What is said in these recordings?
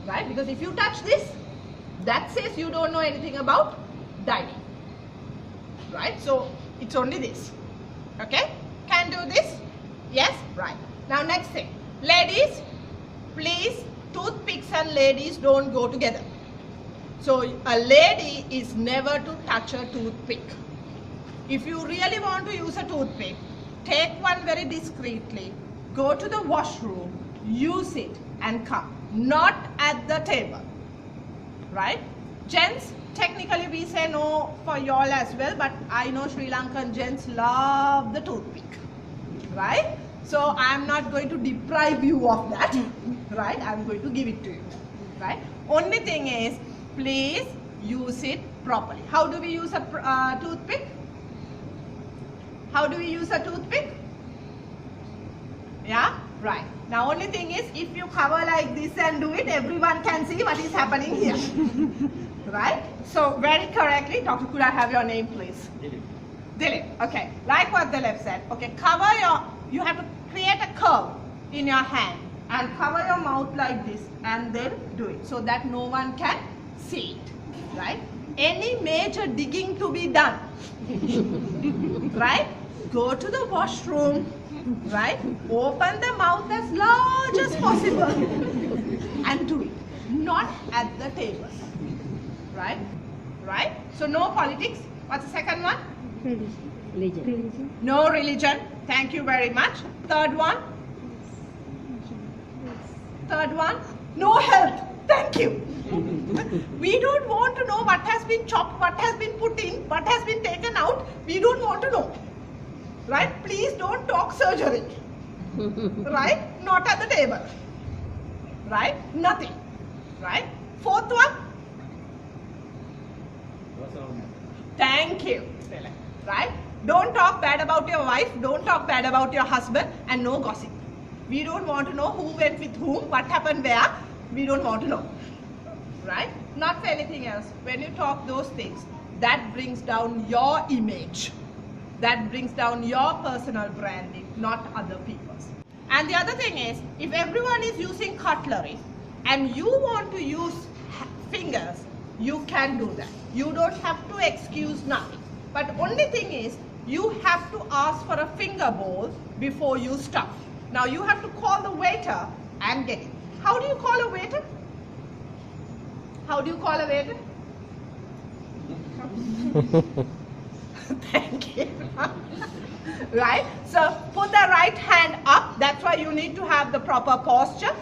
right? Because if you touch this, that says you don't know anything about dining, right? So it's only this, okay? Can do this? Yes, right. Now next thing, ladies, please, toothpicks and ladies don't go together. So a lady is never to touch a toothpick. If you really want to use a toothpick, take one very discreetly, go to the washroom, use it and come, not at the table, right? Gents, technically we say no for y'all as well, but I know Sri Lankan gents love the toothpick, right? So I'm not going to deprive you of that, right? I'm going to give it to you, right? Only thing is, please use it properly. How do we use a toothpick? How do we use a toothpick? Yeah, right. Now only thing is, if you cover like this and do it, everyone can see what is happening here. Right? So very correctly, Doctor, could I have your name please? Dilip. Dilip, okay. Like what Dilip said, okay, you have to create a curve in your hand and cover your mouth like this and then do it so that no one can see it, right? Any major digging to be done, right? Go to the washroom, right? Open the mouth as large as possible and do it, not at the table, right? Right? So no politics. What's the second one? Religion. No religion. Thank you very much. Third one? Third one? No health. Thank you. We don't want to know what has been chopped, what has been put in, what has been taken out. We don't want to know. Right? Please don't talk surgery. Right? Not at the table. Right? Nothing. Right? Fourth one? Thank you. Right? Don't talk bad about your wife, don't talk bad about your husband, and no gossip. We don't want to know who went with whom, what happened where. We don't want to know. Right? Not for anything else. When you talk those things, that brings down your image. That brings down your personal branding, not other people's. And the other thing is, if everyone is using cutlery and you want to use fingers, you can do that. You don't have to excuse nothing. But only thing is, you have to ask for a finger bowl before you start. Now you have to call the waiter and get it. How do you call a waiter? How do you call a waiter? Thank you. Right? So put the right hand up. That's why you need to have the proper posture.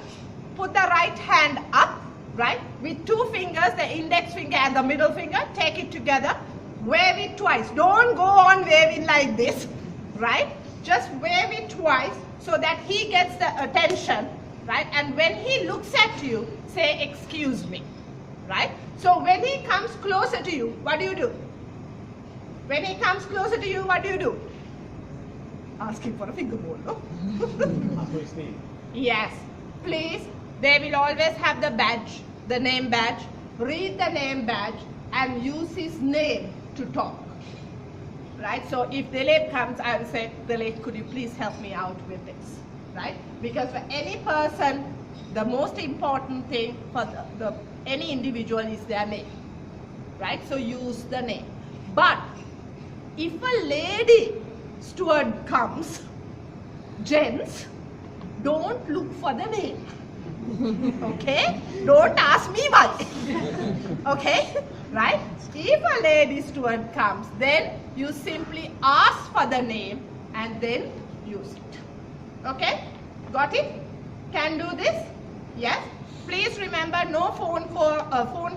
Put the right hand up, right? With two fingers, the index finger and the middle finger. Take it together. Wave it twice. Don't go on waving like this, right? Just wave it twice so that he gets the attention, right? And when he looks at you, say, excuse me, right? So when he comes closer to you, what do you do? When he comes closer to you, what do you do? Ask him for a finger bowl, no? Yes, please. They will always have the badge, the name badge. Read the name badge and use his name to talk, right? So if Dilip comes, I will say, Dilip, could you please help me out with this, right? Because for any person, the most important thing for any individual is their name, right? So use the name. But if a lady steward comes, gents, don't look for the name. Okay? Don't ask me why. Okay? Right? If a lady steward comes, then you simply ask for the name and then use it. Okay? Got it? Can do this? Yes? Please remember, no phone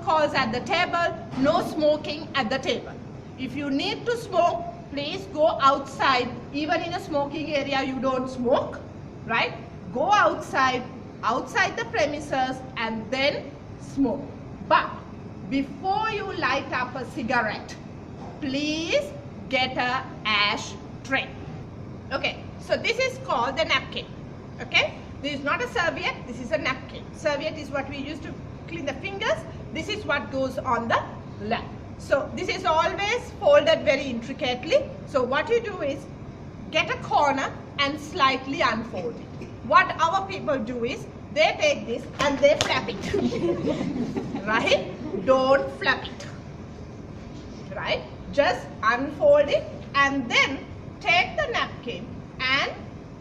calls at the table, no smoking at the table. If you need to smoke, please go outside. Even in a smoking area, you don't smoke, right? Go outside the premises and then smoke. But before you light up a cigarette, please get a ash tray. Okay, so this is called the napkin. Okay, this is not a serviette, this is a napkin. Serviette is what we use to clean the fingers. This is what goes on the lap. So this is always folded very intricately. So what you do is get a corner and slightly unfold it. What our people do is they take this and they flap it. Right? Don't flap it. Right? Just unfold it and then take the napkin and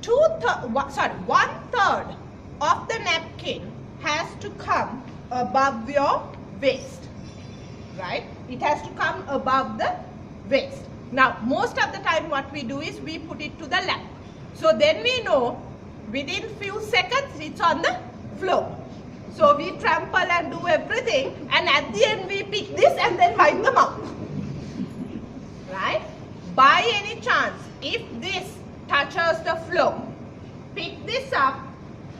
1/3 of the napkin has to come above your waist. Right? It has to come above the waist. Now, most of the time what we do is we put it to the lap. So then we know within few seconds it's on the floor. So we trample and do everything, and at the end we pick this and then wipe them out. Right? By any chance, if this touches the floor, pick this up,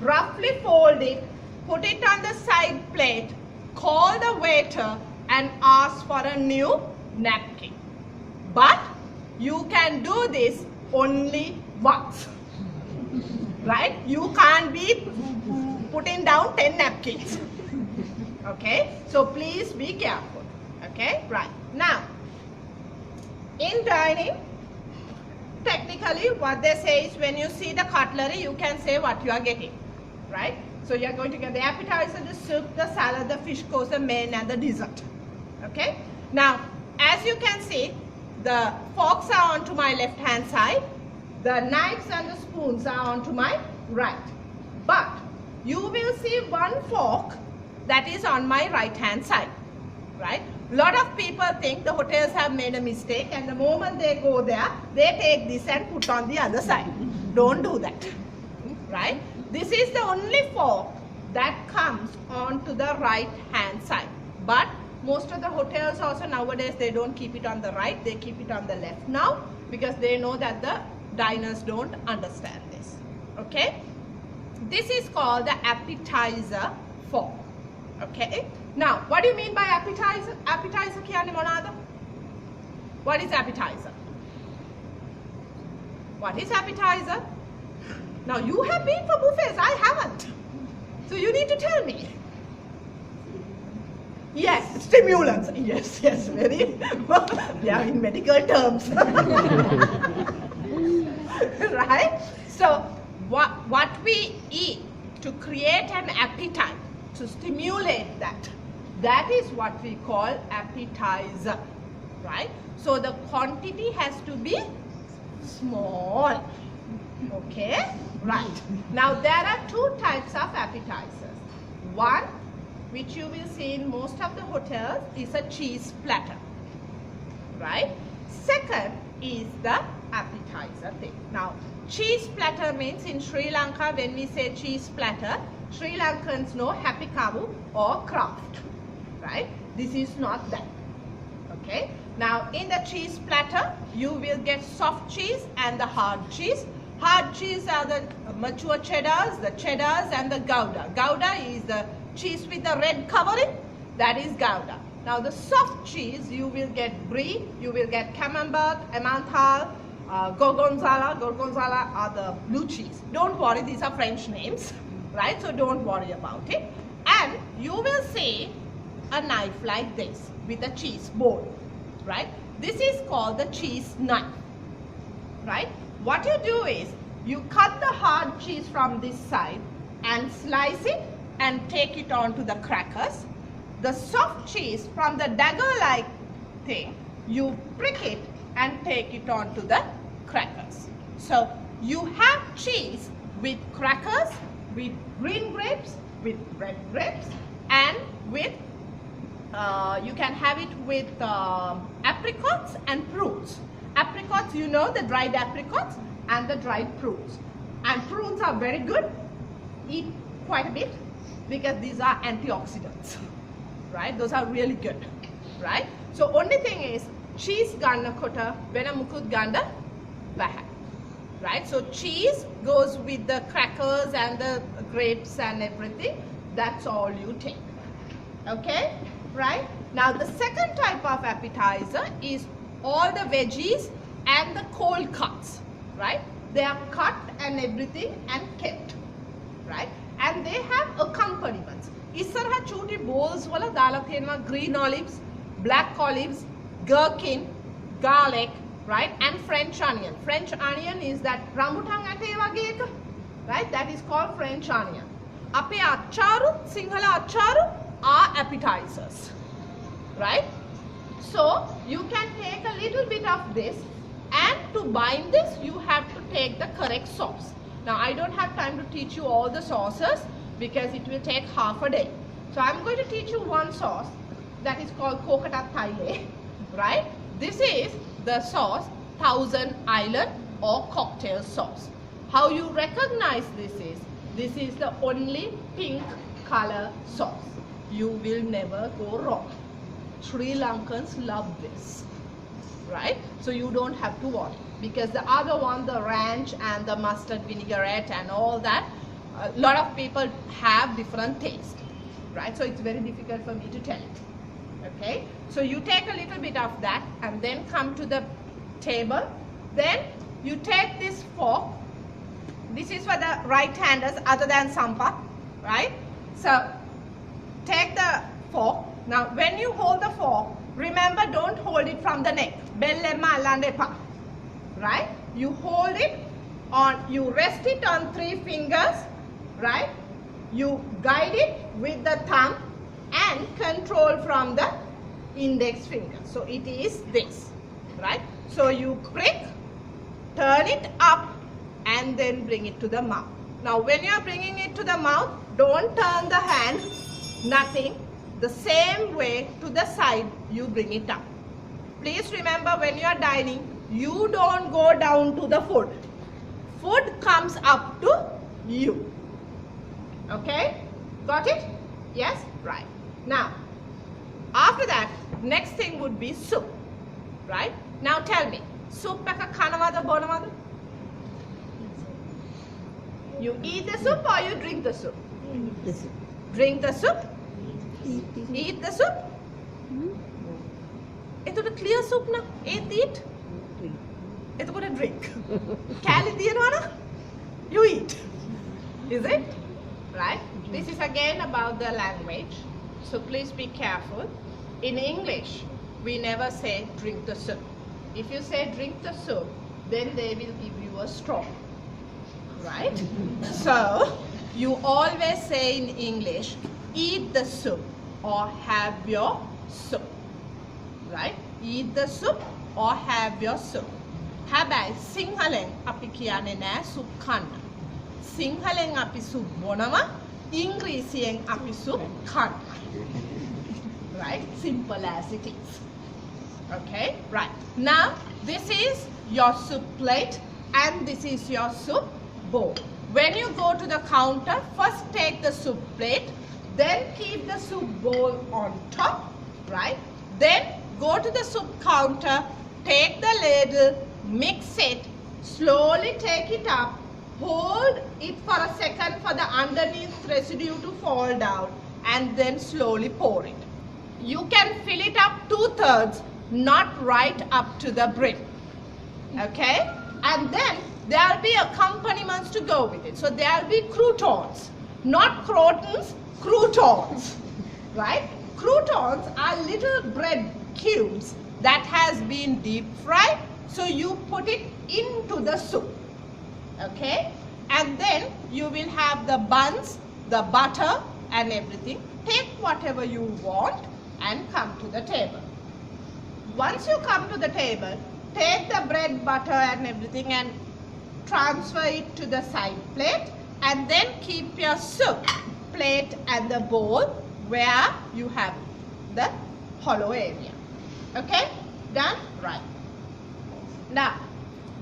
roughly fold it, put it on the side plate, call the waiter and ask for a new napkin. But you can do this only once. Right? You can't be putting down 10 napkins. Okay? So please be careful. Okay? Right. Now, in dining, technically what they say is when you see the cutlery, you can say what you are getting. Right? So you are going to get the appetizer, the soup, the salad, the fish course, the main and the dessert. Okay? Now, as you can see, the forks are onto my left hand side. The knives and the spoons are onto my right. But you will see one fork that is on my right hand side. Right? A lot of people think the hotels have made a mistake, and the moment they go there, they take this and put on the other side. Don't do that. Right? This is the only fork that comes onto the right hand side. But most of the hotels also nowadays, they don't keep it on the right, they keep it on the left now, because they know that the diners don't understand this. Okay? This is called the appetizer fork. Okay? Now, what do you mean by appetizer? Appetizer kiyane monada? What is appetizer? What is appetizer? Now, you have been for buffets, I haven't. So you need to tell me. Yes, stimulants. Yes, yes, very. They are in medical terms. Right? So, what we eat to create an appetite, to stimulate that is what we call appetizer. Right? So, the quantity has to be small. Okay? Right. Now, there are two types of appetizers. One, which you will see in most of the hotels, is a cheese platter. Right? Second is the appetizer thing. Now, cheese platter means in Sri Lanka, when we say cheese platter, Sri Lankans know happy kavu or craft. Right? This is not that. Okay? Now, in the cheese platter, you will get soft cheese and the hard cheese. Hard cheese are the mature cheddars and the Gouda. Gouda is the cheese with the red covering, that is Gouda. Now the soft cheese, you will get brie, you will get camembert, emmental, gorgonzola. Gorgonzola are the blue cheese. Don't worry, these are French names, right? So don't worry about it. And you will see a knife like this with a cheese bowl, right? This is called the cheese knife, right? What you do is, you cut the hard cheese from this side and slice it and take it onto the crackers. The soft cheese from the dagger-like thing, you prick it and take it onto the crackers. So you have cheese with crackers, with green grapes, with red grapes, and with you can have it with apricots and prunes. Apricots, you know, the dried apricots and the dried prunes. And prunes are very good. Eat quite a bit because these are antioxidants, right? Those are really good, right? So only thing is, cheese ganna kota vena mukut ganda baha, right? So cheese goes with the crackers and the grapes and everything. That's all you take, okay? Right? Now the second type of appetizer is all the veggies and the cold cuts, right? They are cut and everything and kept, right? And they have accompaniments. Isarha chuti bowls wala dala thenwa green olives, black olives, gherkin, garlic, right? And French onion. French onion is that rambutan ate wage eka, right? That is called French onion. Ape acharu, Sinhala acharu are appetizers. Right? So you can take a little bit of this, and to bind this you have to take the correct sauce. Now I don't have time to teach you all the sauces because it will take half a day. So I'm going to teach you one sauce that is called coconut Thai. Right? This is the sauce Thousand Island or cocktail sauce. How you recognize this is the only pink color sauce. You will never go wrong. Sri Lankans love this, right? So you don't have to worry, because the other one, the ranch and the mustard vinaigrette and all that, a lot of people have different taste, right? So it's very difficult for me to tell it. Okay, so you take a little bit of that and then come to the table. Then you take this fork. This is for the right-handers other than Sampa, right? So take the fork. Now when you hold the fork, remember, don't hold it from the neck. Right? You hold it on, you rest it on 3 fingers, right? You guide it with the thumb and control from the index finger. So it is this, right? So you prick, turn it up, and then bring it to the mouth. Now when you are bringing it to the mouth, don't turn the hand, nothing. The same way to the side you bring it up. Please remember, when you are dining, you don't go down to the food. Food comes up to you. Okay? Got it? Yes? Right. Now, after that, next thing would be soup. Right? Now tell me, soup peka kanawada bonawada? You eat the soup or you drink the soup? Drink the soup? Eat the soup? Eto clear soup na? Eat? Eto a drink. Kali diyanwana? You eat. Is it? Right? This is again about the language. So please be careful. In English, we never say drink the soup. If you say drink the soup, then they will give you a straw. Right? So you always say in English, eat the soup or have your soup. Right? Eat the soup or have your soup. Habai Sinhalen api kiyane naha soup kanna. Sinhalen api soup bonawa, Ingresien api soup kanna. Right? Simple as it is. Okay? Right. Now this is your soup plate and this is your soup bowl. When you go to the counter, first take the soup plate, then keep the soup bowl on top, right? Then go to the soup counter, take the ladle, mix it, slowly take it up, hold it for a second for the underneath residue to fall down, and then slowly pour it. You can fill it up 2/3, not right up to the brim. Okay? And then there will be accompaniments to go with it. So there will be croutons, not crotons, croutons, right? Croutons are little bread cubes that has been deep fried. So you put it into the soup, okay? And then you will have the buns, the butter and everything. Take whatever you want and come to the table. Once you come to the table, take the bread, butter and everything and transfer it to the side plate, and then keep your soup plate and the bowl where you have the hollow area. Okay? Done? Right. Now,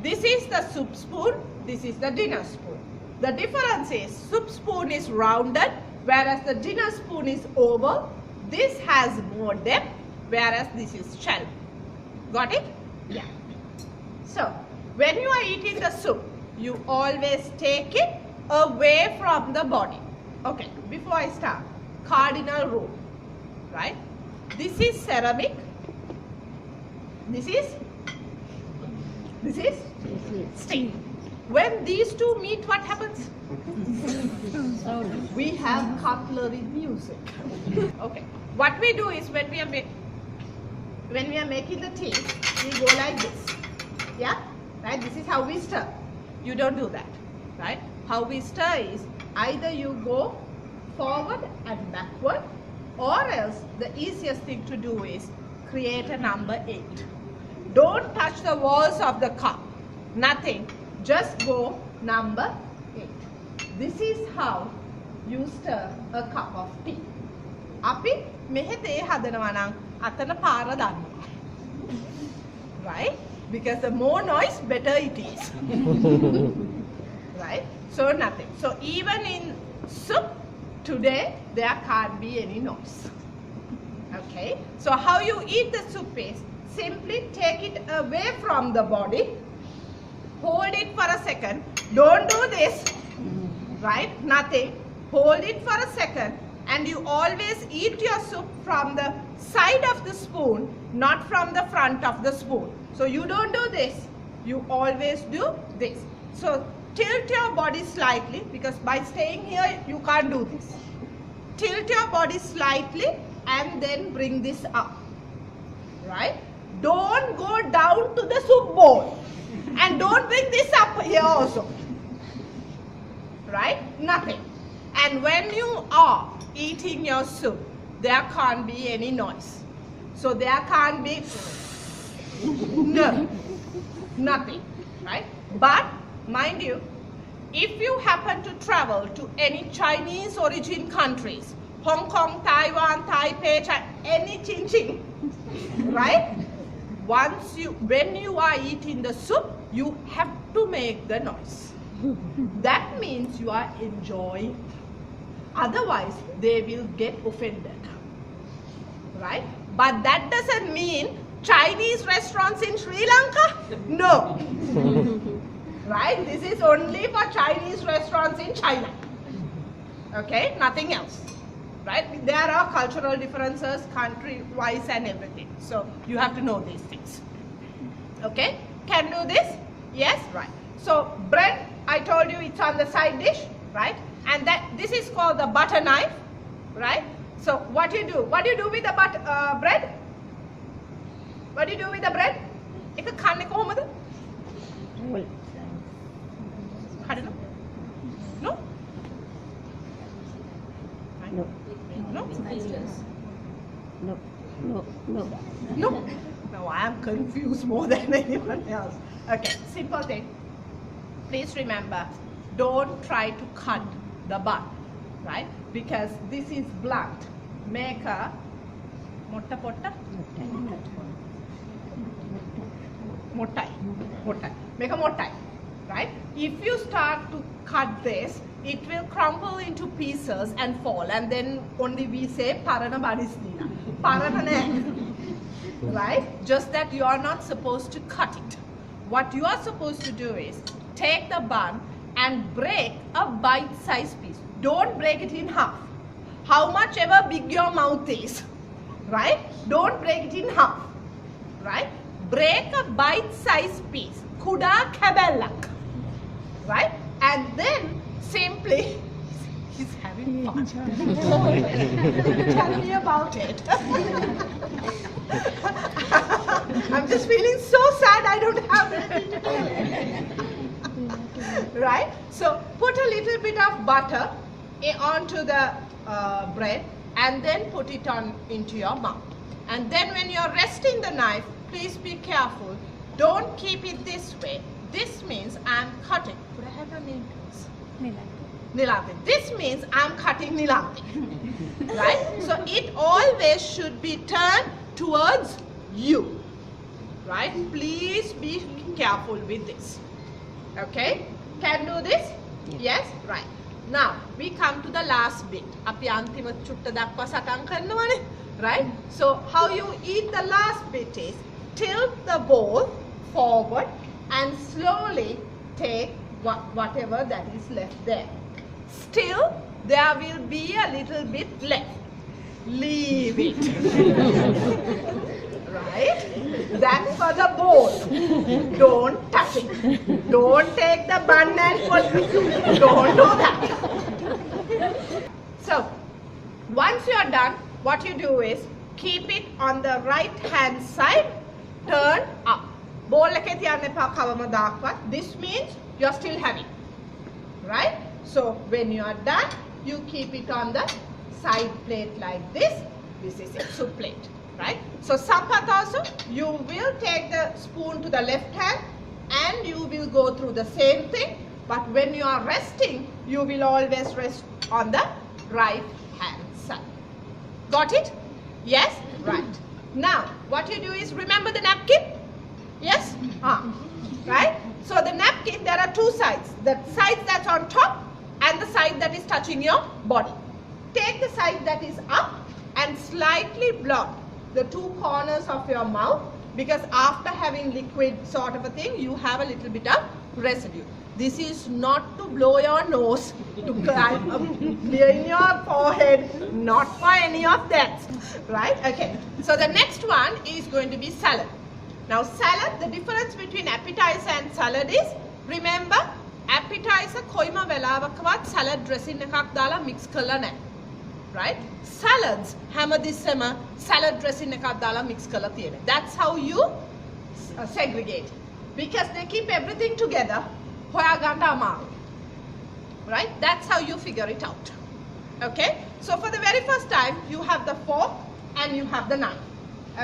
this is the soup spoon, this is the dinner spoon. The difference is soup spoon is rounded, whereas the dinner spoon is oval. This has more depth, whereas this is shallow. Got it? Yeah. So, when you are eating the soup, you always take it away from the body. Okay, before I start, cardinal rule, right? This is ceramic. This is steel. When these two meet, what happens? We have cutlery music. Okay, what we do is when we are making the tea, we go like this. Yeah, right? This is how we stir. You don't do that, right? How we stir is either you go forward and backward, or else the easiest thing to do is create a number 8. Don't touch the walls of the cup. Nothing. Just go number 8. This is how you stir a cup of tea. අපි මෙහෙ තේ හදනවා නම් අතන පාර දානවා. Right? Because the more noise, better it is. Right? So nothing. So even in soup, today there can't be any noise. Okay? So how you eat the soup is simply take it away from the body, hold it for a second. Don't do this. Right? Nothing. Hold it for a second, and you always eat your soup from the side of the spoon, not from the front of the spoon. So you don't do this. You always do this. So tilt your body slightly, because by staying here you can't do this. Tilt your body slightly and then bring this up. Right? Don't go down to the soup bowl, and don't bring this up here also. Right? Nothing. And when you are eating your soup, there can't be any noise. So there can't be no, nothing, right? But mind you, if you happen to travel to any Chinese origin countries, Hong Kong, Taiwan, Taipei, anything, right? When you are eating the soup, you have to make the noise. That means you are enjoying. Otherwise, they will get offended. Right? But that doesn't mean Chinese restaurants in Sri Lanka? No. Right? This is only for Chinese restaurants in China. Okay? Nothing else. Right? There are cultural differences, country-wise and everything. So you have to know these things. Okay? Can do this? Yes? Right. So bread, I told you it's on the side dish. Right? And this is called the butter knife. Right? So what do you do? What do you do with the bread? What do you do with the bread? එක කන්නේ කොහොමද? කඩන? No? No. No? No. No. No. No? No, I am confused more than anyone else. Okay, simple thing. Please remember, don't try to cut the bun, right? Because this is blunt. Make a motta potta? Mottai. Make a mottai, right? If you start to cut this, it will crumble into pieces and fall, and then only we say parana barisnina. Parana ne. Right? Just that you are not supposed to cut it. What you are supposed to do is take the bun and break a bite-sized piece. Don't break it in half. How much ever big your mouth is, right? Don't break it in half, right? Break a bite-sized piece, kuda kabellak, right? And then simply, he's having fun. Tell me about it. I'm just feeling so sad I don't have anything to tell. Right? So put a little bit of butter onto the bread and then put it on into your mouth. And then when you're resting the knife, please be careful. Don't keep it this way. This means I'm cutting. Could I have your name, please? Nilanthi. This means I'm cutting Nilanthi. Right? So it always should be turned towards you. Right? Please be careful with this. Okay? Can do this? Yes? Right. Now, we come to the last bit. අපි අන්තිම චුට්ට දක්වා සටන් කරනවානේ. Right? So, how you eat the last bit is tilt the bowl forward and slowly take whatever that is left there. Still, there will be a little bit left. Leave it. Right? That's for the bowl. Don't touch it. Don't take the bun and put it. Don't do that. So, once you are done, what you do is keep it on the right hand side, turn up. Bowl එකේ තියන්න එපා කවමදාක්වත්. This means you're still having. Right? So, when you are done, you keep it on the side plate like this. This is a soup plate, right? So Sampath also, you will take the spoon to the left hand and you will go through the same thing. But when you are resting, you will always rest on the right hand side. Got it? Yes? Right. Now, what you do is remember the napkin? Yes? Right? So the napkin, there are two sides. The side that's on top and the side that is touching your body. Take the side that is up and slightly block the two corners of your mouth, because after having liquid sort of a thing, you have a little bit of residue. This is not to blow your nose, to climb up in your forehead, not for any of that, right? Okay, so the next one is going to be salad. Now salad, the difference between appetizer and salad is, remember, appetizer koima velawakaවත් salad dressing එකක් දාලා mix කරලා නැහැ. Right? Salads, හැමතිස්සෙම salad dressing එකක් දාලා mix කරලා තියෙනවා. That's how you segregate. Because they keep everything together. හොයාගන්න අමාරුයි. Right? That's how you figure it out. Okay? So for the very first time, you have the fork and you have the knife.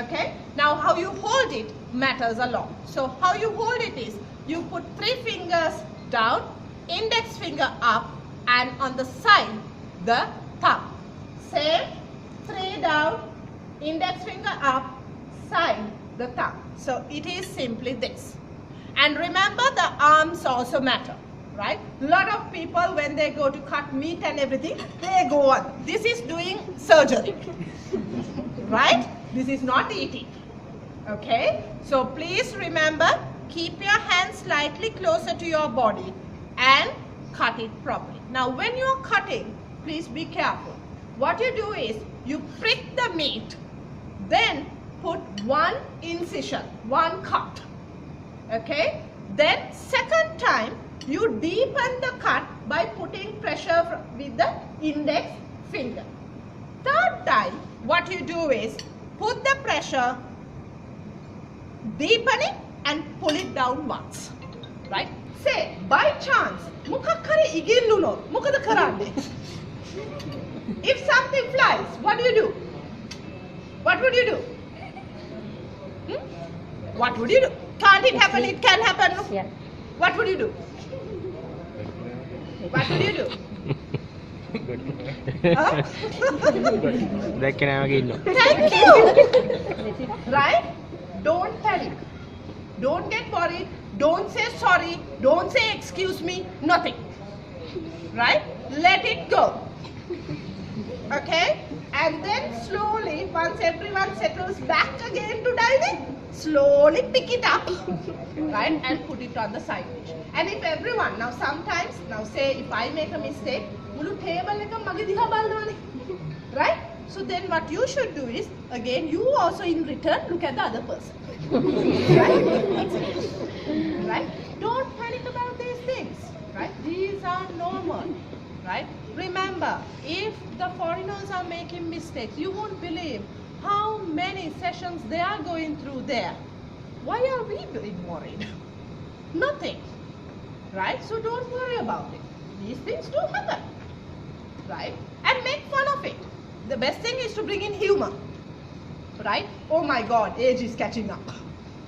Okay? Now how you hold it matters a lot. So how you hold it is, you put 3 fingers down, index finger up, and on the side, the thumb. Same, 3 down, index finger up, side, the thumb. So it is simply this. And remember, the arms also matter, right? A lot of people, when they go to cut meat and everything, they go on. This is doing surgery, right? This is not eating, okay? So please remember, keep your hands slightly closer to your body and cut it properly. Now when you are cutting, please be careful. What you do is, you prick the meat, then put 1 incision, 1 cut. Okay? Then second time, you deepen the cut by putting pressure with the index finger. Third time, what you do is, put the pressure, deepen it and pull it down once. Right? Say, by chance, මොකක් හරි ඉගිල්ලුනොත් මොකද කරන්නේ? If something flies, what do you do? What would you do? What would you do? Can't it happen? It can happen. Yeah. What would you do? What would you do? Huh? Thank you. Right? Don't panic. Don't get worried. Don't say sorry. Don't say excuse me. Nothing. Right? Let it go. Okay? And then slowly, once everyone settles back again to dining, slowly pick it up, right, and put it on the side dish. And if everyone, now sometimes, now say if I make a mistake, mulu table එක මගේ දිහා බලනවානේ, right? So then what you should do is, again, you also in return look at the other person, right? Right? Don't panic about these things, right? These are normal, right? Remember, if the foreigners are making mistakes, you won't believe how many sessions they are going through there. Why are we being worried? Nothing, right? So don't worry about it. These things do happen, right? And make fun of it. The best thing is to bring in humor, right? Oh my God, age is catching up,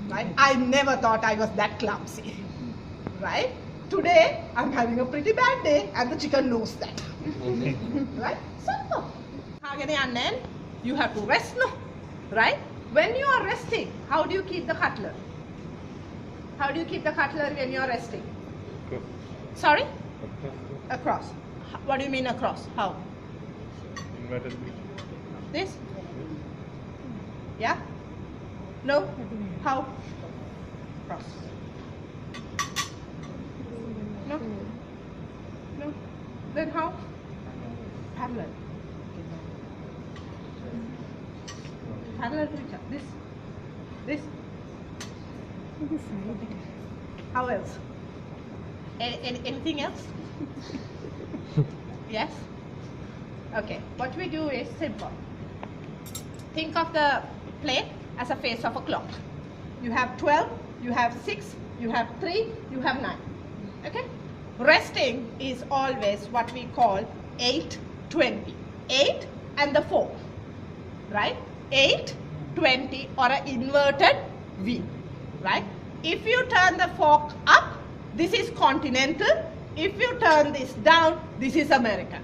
right? I never thought I was that clumsy, right? Today, I'm having a pretty bad day and the chicken knows that, right? Simple. And then you have to rest, no? Right? When you are resting, how do you keep the cutlery? How do you keep the cutlery when you are resting? Sorry? Across. What do you mean across? How? This? Yeah? No? How? Cross. No? No? Then how? Parallel. Parallel to each other. This? This? How else? Anything else? Yes? Okay, what we do is simple. Think of the plate as a face of a clock. You have 12, you have 6, you have 3, you have 9. Okay? Resting is always what we call 8, 20. 8 and the 4, right? 8, 20 or an inverted V, right? If you turn the fork up, this is continental. If you turn this down, this is American,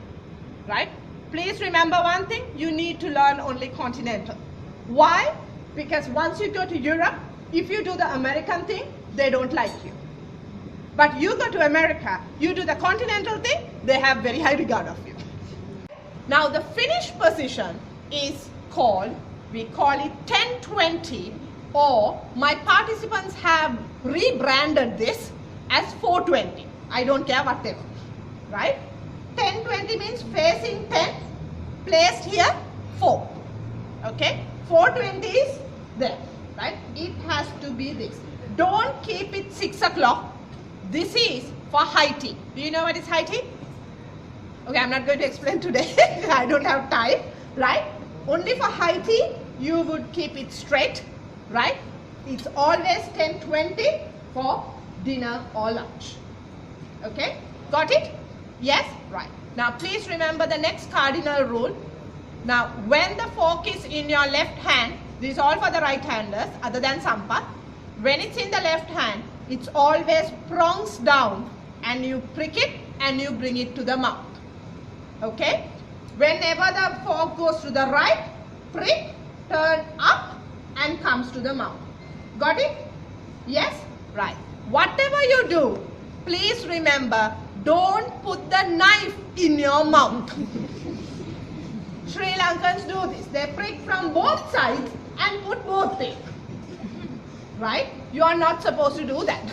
right? Please remember one thing, you need to learn only continental. Why? Because once you go to Europe, if you do the American thing, they don't like you. But you go to America, you do the continental thing, they have very high regard of you. Now the Finnish position is called, we call it 10-20, or my participants have rebranded this as 420. I don't care whatever, right? 10-20 means facing 10, placed here 4, okay? 420 is there, right? It has to be this. Don't keep it 6 o'clock. This is for high tea. Do you know what is high tea? Okay, I'm not going to explain today. I don't have time, right? Only for high tea, you would keep it straight, right? It's always 10-20 for dinner or lunch. Okay, got it? Yes? Right. Now please remember the next cardinal rule. Now when the fork is in your left hand, this is all for the right-handers other than Sampath. When it's in the left hand, it's always prongs down and you prick it and you bring it to the mouth. Okay? Whenever the fork goes to the right, prick, turn up and comes to the mouth. Got it? Yes? Right. Whatever you do, please remember, don't put the knife in your mouth. Sri Lankans do this. They prick from both sides and put both in. Right? You are not supposed to do that.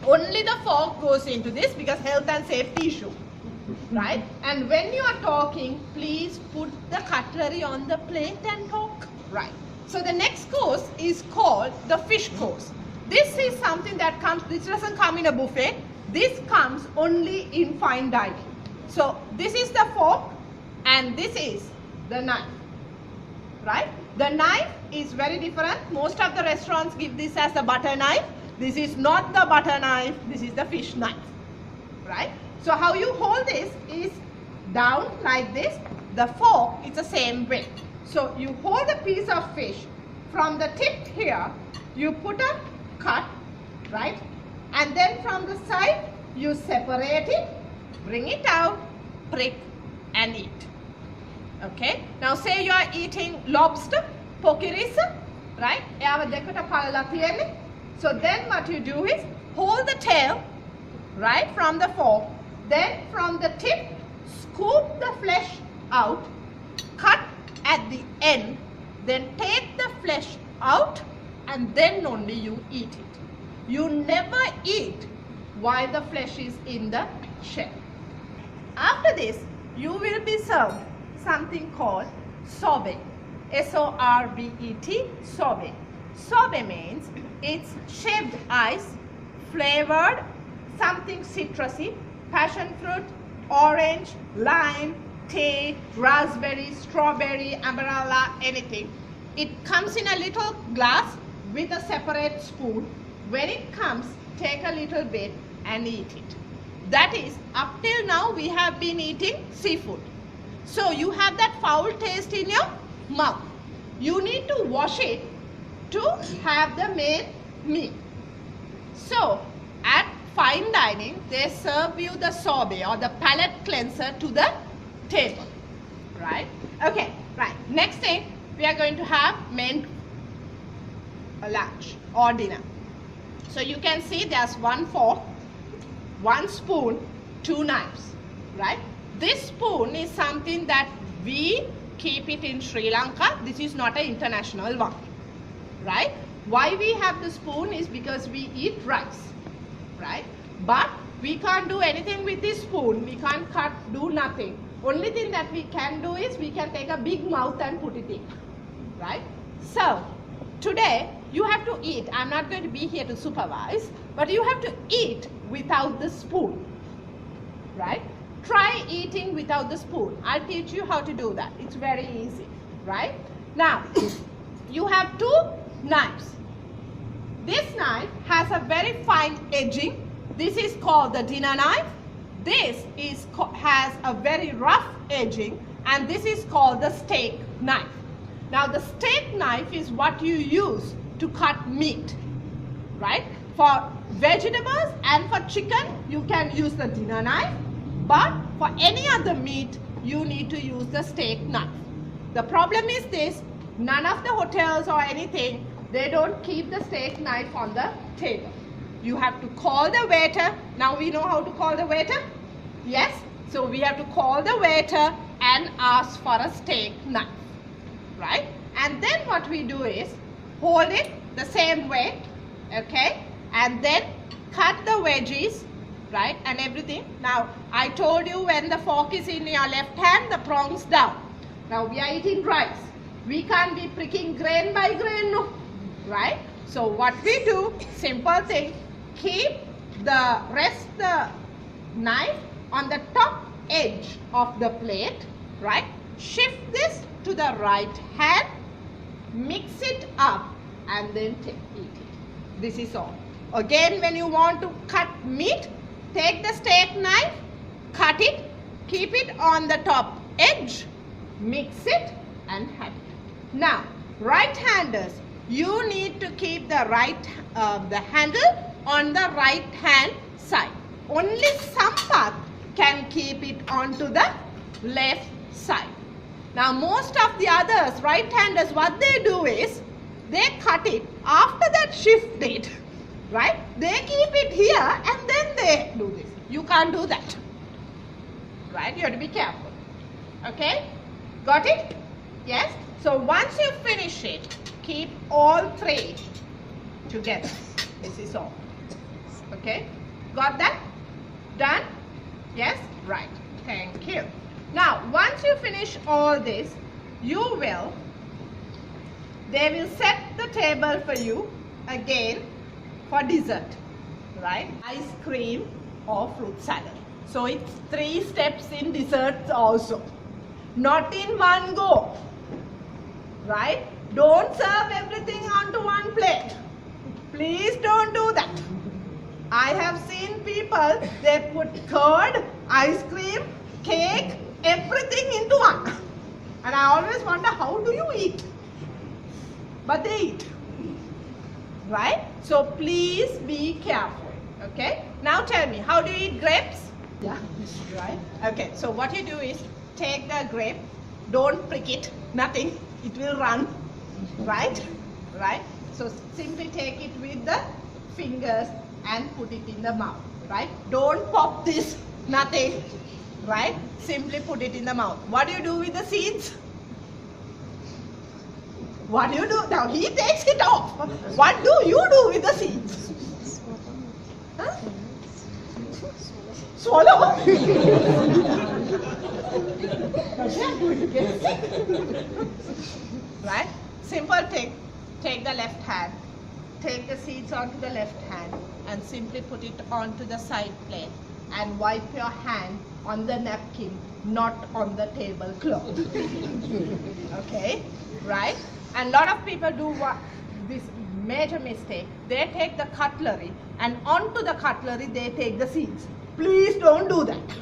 Only the fork goes into this because health and safety issue. Right? And when you are talking, please put the cutlery on the plate and talk. Right. So the next course is called the fish course. This is something that comes, this doesn't come in a buffet. This comes only in fine dining. So this is the fork and this is the knife. Right? The knife is very different. Most of the restaurants give this as a butter knife. This is not the butter knife. This is the fish knife. Right? So how you hold this is down like this. The fork is the same way. So you hold a piece of fish. From the tip here, you put a cut, right? And then from the side, you separate it, bring it out, prick and eat. Okay? Now say you are eating lobster, pokiris, right? So then what you do is, hold the tail, right, from the fork. Then from the tip, scoop the flesh out, cut at the end, then take the flesh out and then only you eat it. You never eat while the flesh is in the shell. After this, you will be served something called sorbet. S-O-R-B-E-T, sorbet. Sorbet means it's shaved ice, flavored, something citrusy, passion fruit, orange, lime, tea, raspberry, strawberry, amarella, anything. It comes in a little glass with a separate spoon. When it comes, take a little bit and eat it. That is, up till now we have been eating seafood. So you have that foul taste in your mouth. You need to wash it to have the main meal. So at fine dining, they serve you the sorbet or the palate cleanser to the table. Right? Okay, right. Next thing, we are going to have main lunch or dinner. So you can see there's one fork, one spoon, two knives, right? This spoon is something that we keep it in Sri Lanka. This is not an international one, right? Why we have the spoon is because we eat rice, right? But we can't do anything with this spoon. We can't cut, do nothing. Only thing that we can do is we can take a big mouth and put it in, right? So today you have to eat. I'm not going to be here to supervise, but you have to eat without the spoon, right? Try eating without the spoon. I'll teach you how to do that. It's very easy, right? Now, you have two knives. This knife has a very fine edging. This is called the dinner knife. This has a very rough edging, and this is called the steak knife. Now the steak knife is what you use to cut meat, right? For vegetables and for chicken, you can use the dinner knife, but for any other meat, you need to use the steak knife. The problem is this: none of the hotels or anything, they don't keep the steak knife on the table. You have to call the waiter. Now we know how to call the waiter? Yes? So we have to call the waiter and ask for a steak knife, right? And then what we do is hold it the same way, okay? And then cut the veggies, right? And everything. Now I told you when the fork is in your left hand, the prongs down. Now we are eating rice. We can't be pricking grain by grain, no, right? So what we do, simple thing, keep the knife on the top edge of the plate, right? Shift this to the right hand, mix it up, and then eat it. This is all. Again, when you want to cut meat, take the steak knife, cut it, keep it on the top edge, mix it, and have it. Now, right-handers, you need to keep the handle on the right hand side. Only Sampath can keep it onto the left side. Now most of the others, right-handers, what they do is they cut it, after that shift it, right? They keep it here and then they do this. You can't do that, right? You have to be careful. Okay, got it? Yes. So once you finish it, keep all three together. This is all. Okay, got that? Done? Yes? Right. Thank you. Now, once you finish all this, they will set the table for you again for dessert, right? Ice cream or fruit salad. So it's 3 steps in desserts also. Not in one go, right? Don't serve everything onto one plate. Please don't do that. I have seen people, they put curd, ice cream, cake, everything into one. And I always wonder, how do you eat? But they eat, right? So please be careful, okay? Now tell me, how do you eat grapes? Yeah, right? Okay, so what you do is, take the grape, don't prick it, nothing, it will run, right? Right? So simply take it with the fingers and put it in the mouth, right? Don't pop this, nothing, right? Simply put it in the mouth. What do you do with the seeds? What do you do? Now he takes it off. What do you do with the seeds? Huh? Swallow? Right? Simple thing. Take the left hand. Take the seeds onto the left hand and simply put it onto the side plate and wipe your hand on the napkin, not on the tablecloth. Okay? Right? And a lot of people do this major mistake. They take the cutlery and onto the cutlery they take the seeds. Please don't do that.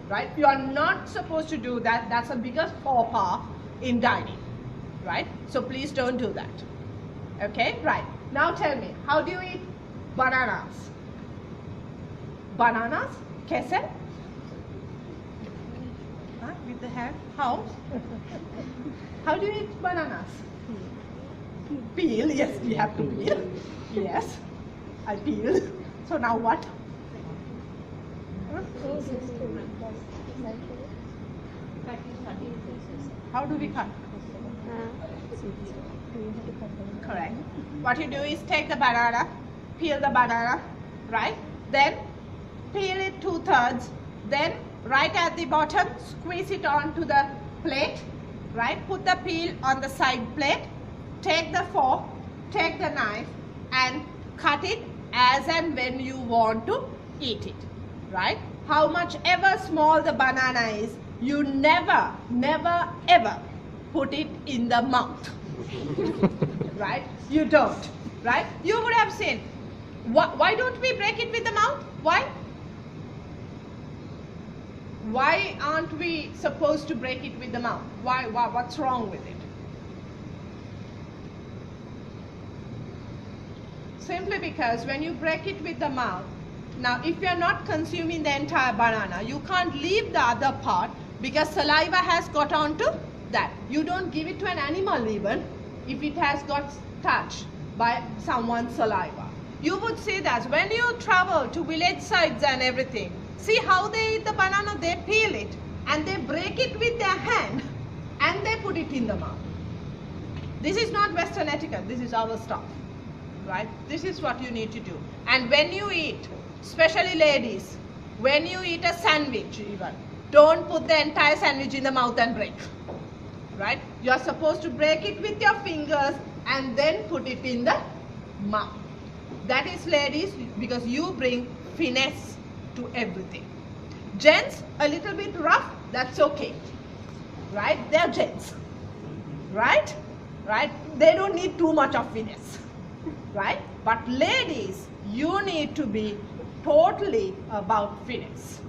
Right? You are not supposed to do that. That's the biggest faux pas in dining. Right? So please don't do that. Okay? Right. Now tell me, how do you eat bananas? Bananas? Kesel? Huh? With the hand? How? How do you eat bananas? Peel. Yes, we have to peel. Yes, I peeled. So now what? Huh? How do we cut? Correct. What you do is take the banana, peel the banana, right? Then peel it 2/3. Then right at the bottom, squeeze it onto the plate, right? Put the peel on the side plate. Take the fork, take the knife, and cut it as and when you want to eat it, right? How much ever small the banana is, you never, never, ever put it in the mouth. Right? You don't. Right? You would have seen. Why don't we break it with the mouth? Why? Why aren't we supposed to break it with the mouth? Why? What's wrong with it? Simply because when you break it with the mouth, now if you are not consuming the entire banana, you can't leave the other part because saliva has got onto that. You don't give it to an animal even if it has got touched by someone's saliva. You would see that when you travel to village sides and everything, see how they eat the banana, they peel it and they break it with their hand and they put it in the mouth. This is not Western etiquette, this is our stuff, right? This is what you need to do. And when you eat, especially ladies, when you eat a sandwich even, don't put the entire sandwich in the mouth and break, right? You are supposed to break it with your fingers and then put it in the mouth. That is, ladies, because you bring finesse to everything. Gents, a little bit rough, that's okay, right? They're gents, right? Right? They don't need too much of finesse, right? But ladies, you need to be totally about finesse.